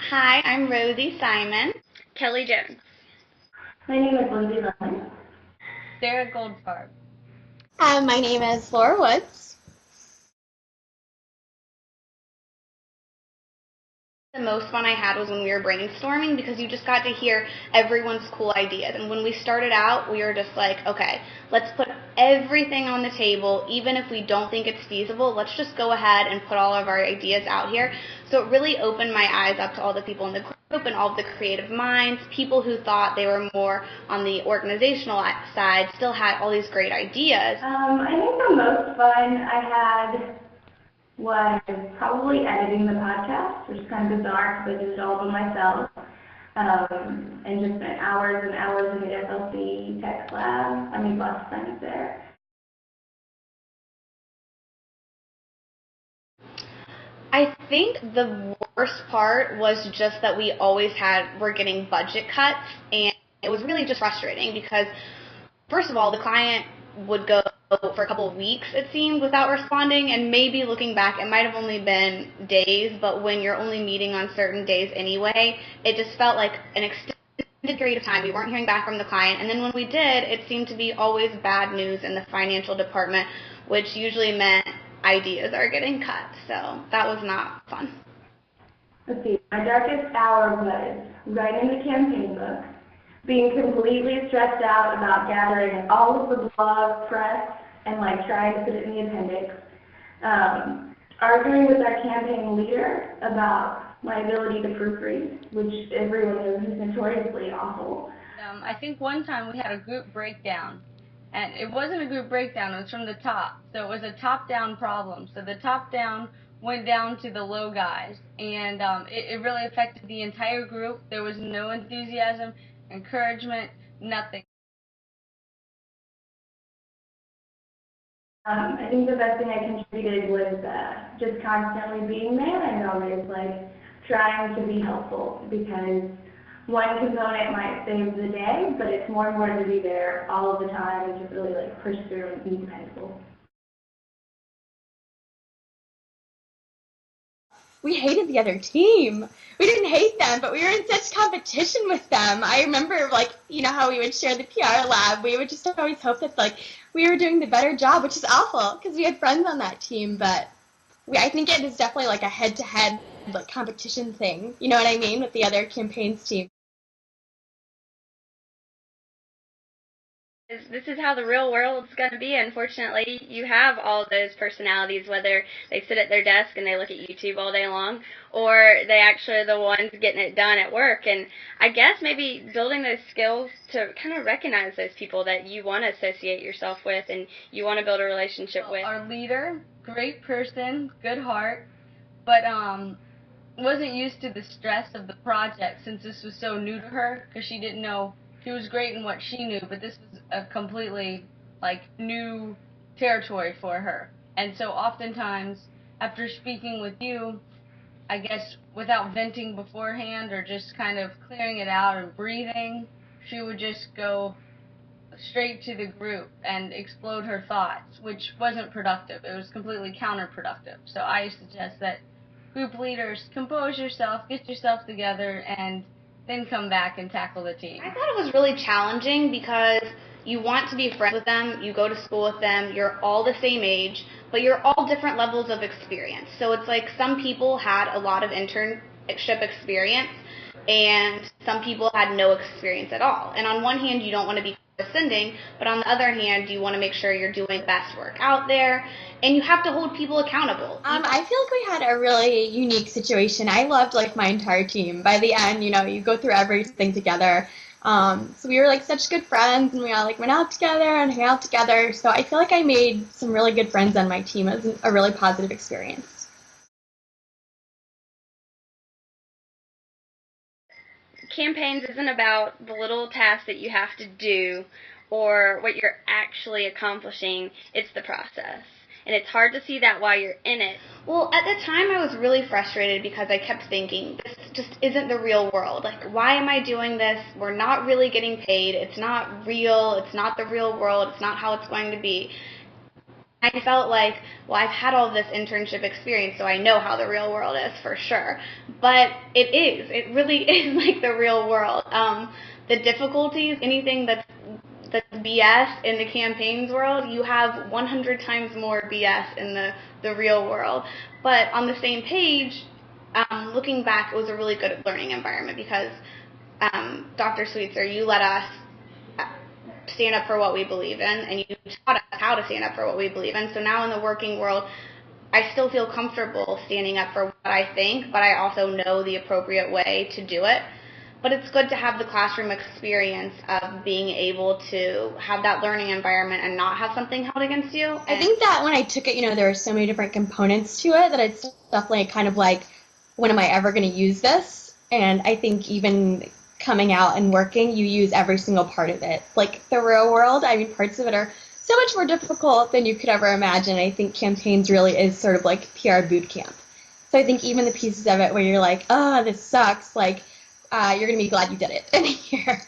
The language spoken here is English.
Hi, I'm Rosie Siman. Kelly Jones. My name is Lindsey Loughman. Sarah Goldbarb. My name is Laura Woods. The most fun I had was when we were brainstorming because you just got to hear everyone's cool ideas. And when we started out, we were just like, okay, let's put everything on the table. Even if we don't think it's feasible, let's just go ahead and put all of our ideas out here. So it really opened my eyes up to all the people in the group and all of the creative minds. People who thought they were more on the organizational side still had all these great ideas. I think the most fun I had was probably editing the podcast, which is kind of bizarre because I did it all by myself, and just spent hours and hours in the FLC Tech Lab. I made lots of friends there. I think the worst part was just that we always were getting budget cuts, and it was really just frustrating because, first of all, the client would go for a couple of weeks, it seemed, without responding, and maybe looking back, it might have only been days, but when you're only meeting on certain days anyway, it just felt like an extended period of time. We weren't hearing back from the client, and then when we did, it seemed to be always bad news in the financial department, which usually meant ideas are getting cut, so that was not fun. Let's see, my darkest hour was writing the campaign book, being completely stressed out about gathering all of the blog press and trying to put it in the appendix, arguing with our campaign leader about my ability to proofread, which everyone knows is notoriously awful. I think one time we had a group breakdown, and it wasn't a group breakdown, it was from the top, so it was a top-down problem. So the top-down went down to the low guys, and it really affected the entire group. There was no enthusiasm, encouragement, nothing. I think the best thing I contributed was just constantly being there and always trying to be helpful, because one component might save the day, but it's more important to be there all of the time and just really push through and be dependable. We hated the other team. We didn't hate them, but we were in such competition with them. I remember, how we would share the PR lab. We would just always hope that, we were doing the better job, which is awful because we had friends on that team. But I think it is definitely a head-to-head competition thing. You know what I mean, with the other campaigns team. This is how the real world's going to be, unfortunately. You have all those personalities, whether they sit at their desk and they look at YouTube all day long, or they actually are the ones getting it done at work. And I guess maybe building those skills to kind of recognize those people that you want to associate yourself with and you want to build a relationship with. Our leader, great person, good heart, but wasn't used to the stress of the project since this was so new to her, because she didn't know. She was great in what she knew, but this was a completely new territory for her. And so oftentimes, after speaking with you, I guess without venting beforehand or just kind of clearing it out and breathing, she would just go straight to the group and explode her thoughts, which wasn't productive. It was completely counterproductive. So I suggest that group leaders, compose yourself, get yourself together, and then come back and tackle the team. I thought it was really challenging because you want to be friends with them, you go to school with them, you're all the same age, but you're all different levels of experience. So it's some people had a lot of internship experience and some people had no experience at all. And on one hand, you don't want to be condescending, but on the other hand, you want to make sure you're doing the best work out there, and you have to hold people accountable. I feel we had a really unique situation. I loved my entire team. By the end, you go through everything together. So we were such good friends, and we all went out together and hang out together. So I feel I made some really good friends on my team. It was a really positive experience. Campaigns isn't about the little tasks that you have to do or what you're actually accomplishing. It's the process. And it's hard to see that while you're in it. Well, at the time I was really frustrated because I kept thinking, this just isn't the real world. Why am I doing this? We're not really getting paid. It's not real. It's not the real world. It's not how it's going to be. I felt like, well, I've had all this internship experience, so I know how the real world is for sure. But it really is like the real world. The difficulties, anything that's BS in the campaigns world, you have 100 times more BS in the real world. But on the same page, looking back, it was a really good learning environment because Dr. Sweetser, you let us stand up for what we believe in, and you taught us how to stand up for what we believe in. So now in the working world, I still feel comfortable standing up for what I think, but I also know the appropriate way to do it. But it's good to have the classroom experience of being able to have that learning environment and not have something held against you. I think that when I took it, there were so many different components to it that it's definitely kind of like, when am I ever going to use this? And I think even coming out and working, you use every single part of it. Like the real world, I mean, parts of it are so much more difficult than you could ever imagine. I think campaigns really is sort of like PR boot camp. So I think even the pieces of it where you're like, oh, this sucks, like, you're going to be glad you did it in a year.